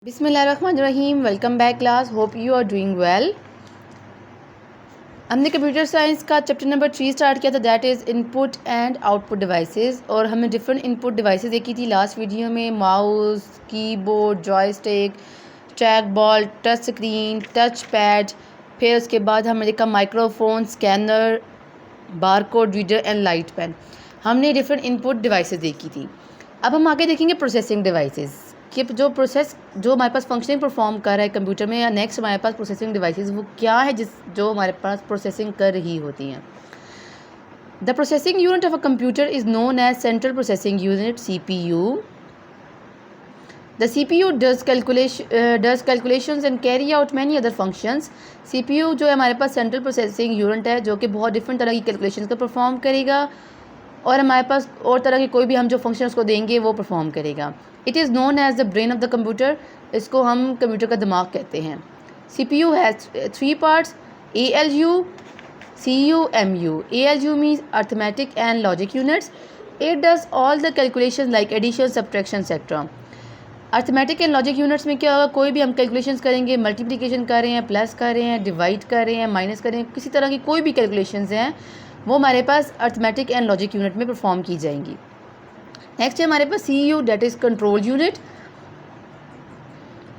बिस्मिल्लाहिर्रहमानिर्रहीम। Welcome back class, hope you are doing well. हमने computer science का chapter number 3 start किया था, that is input and output devices. और हमने डिफरेंट इनपुट डिवाइसेस देखी थी लास्ट वीडियो में, mouse, keyboard, joystick, track ball, touch screen, touch pad. फिर उसके बाद हमने देखा microphone, scanner, barcode reader and light pen. हमने डिफरेंट इनपुट डिवाइसेस देखी थी। अब हम आगे देखेंगे प्रोसेसिंग डिवाइसेस कि जो हमारे पास फंक्शनिंग परफॉर्म कर रहा है कंप्यूटर में, या नेक्स्ट हमारे पास प्रोसेसिंग डिवाइसेस वो क्या है जो हमारे पास प्रोसेसिंग कर रही होती हैं। The processing unit of a computer is known as central processing unit, CPU. The CPU does calculations and carry out many other functions. CPU जो है हमारे पास सेंट्रल प्रोसेसिंग यूनिट है, जो कि बहुत डिफरेंट तरह की कैलकुलेशंस को परफॉर्म करेगा, और हमारे पास और तरह के कोई भी हम जो फंक्शंस को देंगे वो परफॉर्म करेगा। It is known as the brain of the computer. इसको हम कंप्यूटर का दिमाग कहते हैं। CPU has 3 parts, ALU, CU, MU. ALU means arithmetic and logic units. It does all the calculations like addition, subtraction, etc. Arithmetic and logic units में क्या होगा, कोई भी हम कैलकुलेशंस करेंगे, मल्टीप्लिकेशन कर रहे हैं, प्लस कर रहे हैं, डिवाइड कर रहे हैं, माइनस कर रहे हैं, किसी तरह की कोई भी कैलकुलेशंस हैं वो हमारे पास अर्थमेटिक एंड लॉजिक यूनिट में परफॉर्म की जाएंगी। नेक्स्ट है हमारे पास CU, that is control unit.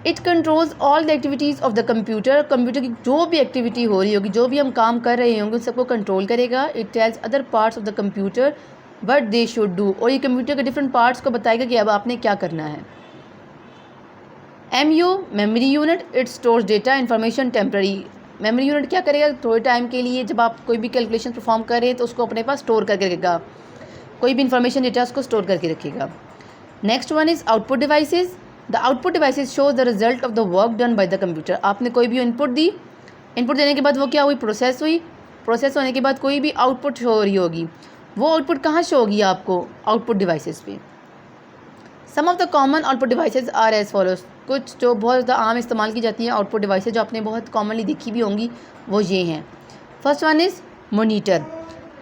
It controls all the activities of the computer. Computer की जो भी एक्टिविटी हो रही होगी, जो भी हम काम कर रहे होंगे, उन सबको कंट्रोल करेगा। It tells other parts of the computer what they should do. और ये कंप्यूटर के डिफरेंट पार्ट्स को बताएगा कि अब आपने क्या करना है। MU, memory unit, it stores data information temporary. Memory unit क्या करेगा, थोड़े टाइम के लिए जब आप कोई भी कैलकुलेशन परफॉर्म कर रहे हैं तो उसको अपने पास स्टोर करके रखेगा, कोई भी इन्फॉर्मेशन डेटा उसको स्टोर करके रखेगा। Next one is output devices. The output devices shows the result of the work done by the computer. आपने कोई भी इनपुट दी, इनपुट देने के बाद वो क्या हुई, प्रोसेस हुई। प्रोसेस होने के बाद कोई भी आउटपुट शो हो रही होगी, वो आउटपुट कहाँ शो होगी आपको, आउटपुट डिवाइसेस पे। Some of the common output devices are as follows. कुछ जो बहुत ज़्यादा आम इस्तेमाल की जाती हैं आउटपुट डिवाइसेस, जो आपने बहुत कॉमनली देखी भी होंगी, वो ये हैं। First one is monitor.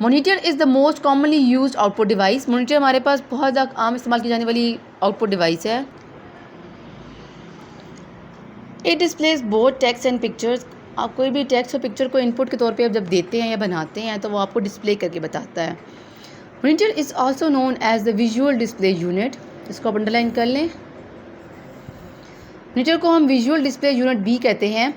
Monitor is the most commonly used output device. Monitor हमारे पास बहुत ज़्यादा आम इस्तेमाल की जाने वाली आउटपुट डिवाइस है। It displays both text and pictures. आप कोई भी टेक्स्ट और पिक्चर को इनपुट के तौर पे आप जब देते हैं या बनाते हैं तो वो आपको डिस्प्ले करके बताता है। Monitor is also known as the visual display unit. इसको आप अंडरलाइन कर लें। मोनीटर को हम विजुअल डिस्प्ले यूनिट भी कहते हैं।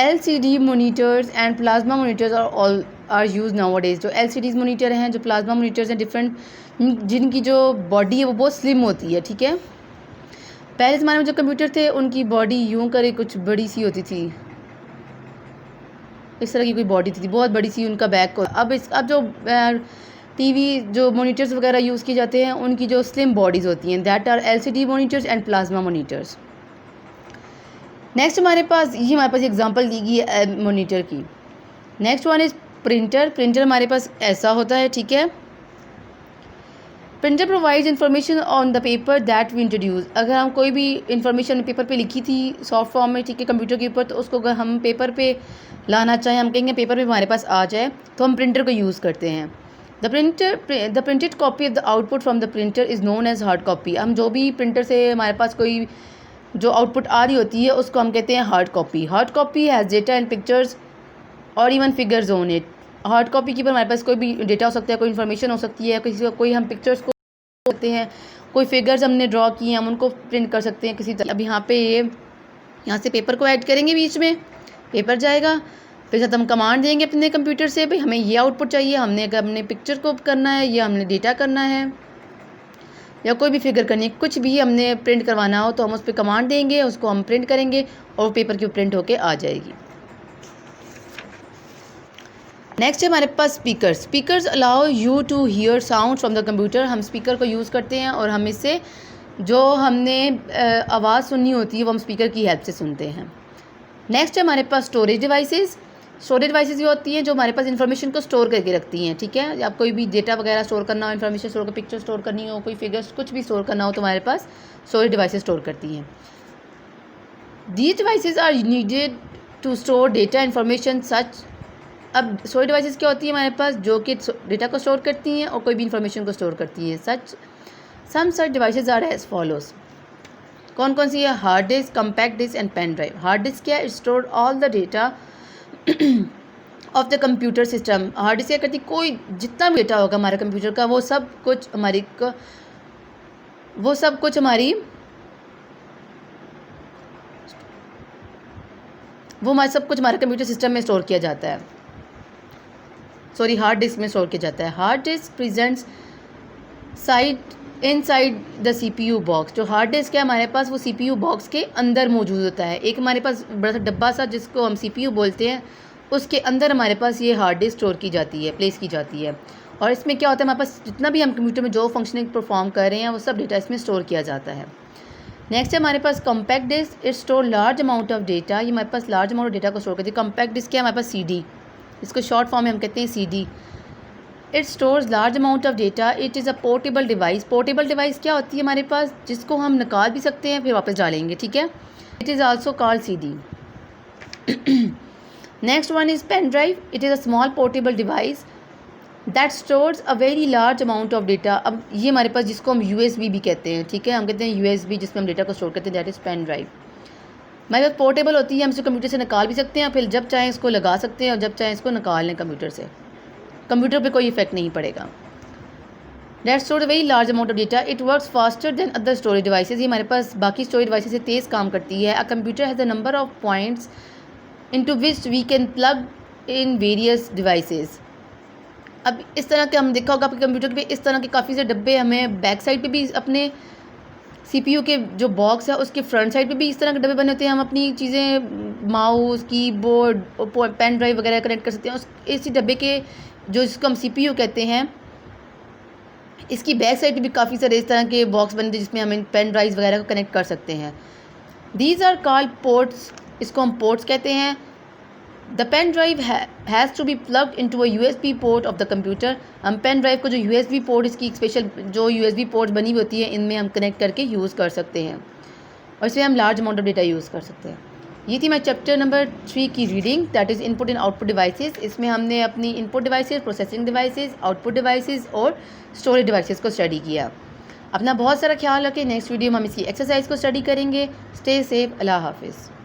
LCD monitors and plasma monitors are use nowadays. जो LCD मोनीटर हैं, जो प्लाज्मा मोनीटर्स हैं, डिफरेंट, जिनकी जो बॉडी है वो बहुत स्लिम होती है, ठीक है। पहले ज़माने में जो कंप्यूटर थे उनकी बॉडी यूं करे कुछ बड़ी सी होती थी, इस तरह की कोई बॉडी थी, बहुत बड़ी सी उनका बैक। अब जो TV जो मोनीटर्स वगैरह यूज़ किए जाते हैं उनकी जो स्लिम बॉडीज़ होती हैं, that are LCD monitors and plasma monitors. Next हमारे पास एग्जांपल दी गई है मोनीटर की। Next one is printer. Printer हमारे पास ऐसा होता है, ठीक है। Printer provides information on the paper that we introduce. अगर हम कोई भी इंफॉर्मेशन पेपर पे लिखी थी सॉफ्ट फॉर्म में, ठीक है, कंप्यूटर के ऊपर, तो उसको अगर हम पेपर पे लाना चाहें, हम कहेंगे पेपर पे हमारे पास आ जाए, तो हम प्रिंटर को यूज़ करते हैं। The printed copy of the output from the printer is known as hard copy. हम जो भी प्रिंटर से हमारे पास कोई जो आउटपुट आ रही होती है उसको हम कहते हैं hard copy. Hard copy has data and pictures और even figures on it. Hard copy के ऊपर हमारे पास कोई भी डेटा हो सकता है, कोई इन्फॉर्मेशन हो सकती है, कोई हम पिक्चर्स को सकते हैं, कोई फिगर्स हमने ड्रॉ किए हैं हम उनको प्रिंट कर सकते हैं किसी तरह। अब यहाँ पे यहाँ से पेपर को ऐड करेंगे, बीच में पेपर जाएगा, फिर साथ हम कमांड देंगे अपने कंप्यूटर से, भाई हमें ये आउटपुट चाहिए, हमने पिक्चर को करना है या हमने डेटा करना है या कोई भी फिगर करनी है, कुछ भी हमने प्रिंट करवाना हो तो हम उस पर कमांड देंगे, उसको हम प्रिंट करेंगे और पेपर के प्रिंट होके आ जाएगी। नेक्स्ट है हमारे पास speakers. Speakers allow you to hear sound from the computer. हम स्पीकर को यूज़ करते हैं और हम इससे जो हमने आवाज़ सुननी होती है वो हम स्पीकर की हेल्प से सुनते हैं। नेक्स्ट है हमारे पास स्टोरेज डिवाइसेस। स्टोरेज डिवाइसेस ये होती हैं जो हमारे पास इन्फॉर्मेशन को स्टोर करके रखती हैं, ठीक है। आप कोई भी डेटा वगैरह स्टोर करना हो, इन्फॉर्मेशन स्टोर, पिक्चर स्टोर करनी हो, कोई फिगर्स कुछ भी स्टोर करना हो, तो हमारे पास स्टोरेज डिवाइसेस स्टोर करती हैं। These devices are needed to store data information such. अब स्टोरेज डिवाइसेस क्या होती है हमारे पास, जो कि डेटा को स्टोर करती हैं और कोई भी इन्फॉर्मेशन को स्टोर करती हैं। Some such devices are as follows. कौन कौन सी है? Hard disk, compact disk and pen drive. Hard disk क्या है? Store all the data of the computer system. Hard disk क्या करती है? कोई जितना भी डेटा होगा हमारे कंप्यूटर का वो सब कुछ हमारी सब कुछ हमारे कंप्यूटर सिस्टम में स्टोर किया जाता है, सॉरी हार्ड डिस्क में स्टोर किया जाता है। Hard disc presents inside the CPU box. जो हार्ड डिस्क है हमारे पास वो CPU बॉक्स के अंदर मौजूद होता है। एक हमारे पास बड़ा सा डब्बा सा जिसको हम CPU बोलते हैं, उसके अंदर हमारे पास ये हार्ड डिस्क स्टोर की जाती है, प्लेस की जाती है। और इसमें क्या होता है, हमारे पास जितना भी हम कंप्यूटर में जो फंक्शनिंग परफॉर्म कर रहे हैं वो सब डेटा इसमें स्टोर किया जाता है। नेक्स्ट है हमारे पास compact disc. It store large amount of data. ये हमारे पास लार्ज अमाउंट ऑफ डेटा को स्टोर करती है। कॉम्पैक्ट डिस्क क्या है? हमारे पास CD, इसको शॉर्ट फॉर्म में हम कहते हैं CD। It stores large amount of data. It is a portable device. Portable device क्या होती है हमारे पास? जिसको हम निकाल भी सकते हैं फिर वापस डालेंगे, ठीक है। It is also called CD। Next one is pen drive. It is a small portable device that stores a very large amount of data. अब ये हमारे पास जिसको हम USB भी कहते हैं, ठीक है, हम कहते हैं USB जिसमें हम डेटा को स्टोर करते हैं, दैट इज़ पेन ड्राइव। हमारे पास पोर्टेबल होती है, हम इसे कंप्यूटर से निकाल भी सकते हैं, फिर जब चाहें इसको लगा सकते हैं और जब चाहें इसको निकाल लें कंप्यूटर से, कंप्यूटर पे कोई इफेक्ट नहीं पड़ेगा। That store a very large amount of data. It works faster than other storage devices. ये हमारे पास बाकी स्टोरेज डिवाइसेज से तेज़ काम करती है। A computer has a number of points into which we can plug in various devices. अब इस तरह के हम देखा होगा आपके कंप्यूटर पे इस तरह के काफ़ी से डब्बे हमें बैक साइड पे भी अपने CPU के जो बॉक्स है उसके फ्रंट साइड पे भी इस तरह के डब्बे बने होते हैं। हम अपनी चीज़ें माउस, कीबोर्ड, पेन ड्राइव वगैरह कनेक्ट कर सकते हैं। इसी डब्बे के जो जिसको हम CPU कहते हैं, इसकी बैक साइड पे भी काफ़ी सारे इस तरह के बॉक्स बने थे जिसमें हम पेन ड्राइव वगैरह को कनेक्ट कर सकते हैं। These are called ports. इसको हम पोर्ट्स कहते हैं। The pen drive has to be plugged into a USB port of the computer. हम पेन ड्राइव को जो USB पोर्ट, इसकी स्पेशल जो USB पोर्ट बनी हुई होती है, इनमें हम कनेक्ट करके यूज़ कर सकते हैं और इसमें हम large amount of data use कर सकते हैं। ये थी हमारे चैप्टर नंबर 3 की reading, that is input and output devices. इसमें हमने अपनी input devices, processing devices, output devices और स्टोरेज डिवाइसेस को स्टडी किया। अपना बहुत सारा ख्याल रखें। नेक्स्ट वीडियो में हम इसकी एक्सरसाइज को स्टडी करेंगे। Stay safe. अल्लाह हाफिज़।